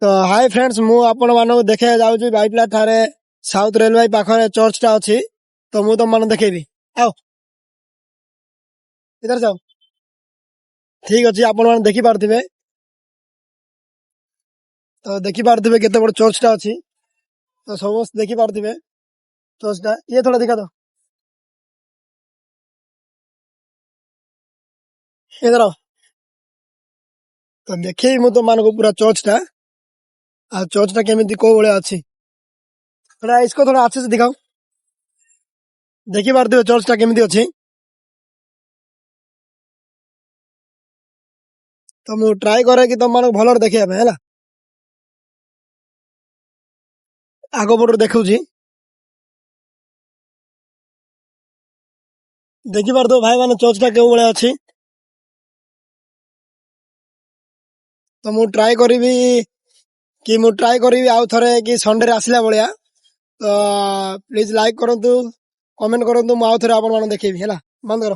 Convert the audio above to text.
तो hi friends मु आपण मानक देखा जाउची बाइटला थारे साउथ रेलवे पाखरे चर्च टा अछि। तो मु तुम मान देखेबी आओ इधर जाओ। ठीक अछि आपण मान देखि पारथिबे। तो देखि पारथिबे केते बड़ चर्च टा अछि। तो समस्त देखि पारथिबे चर्च टा ये थोड़ा दिखा दो इधर आओ। तो देखि मु तो मान को पूरा चर्च टा आ चर्च टा केमिति को बळे अछि। थोड़ा इसको थोड़ा अच्छे से दिखाओ। देखि पारथिबे चर्च टा केमिति अछि। तो मु ट्राई करे कि तुम मान भलर देखिया पे हैला आगो पटु देखौची। देखि पारथो भाई माने चर्च टा केउ बळे अछि। तो मु ट्राई करिवि कि मु ट्राई करिवि आउ थरे कि संडे रे आसिला बळिया। तो प्लीज लाइक करंतु कमेंट करंतु मु आउ थरे आपण मान देखेबी हैला बंद करो।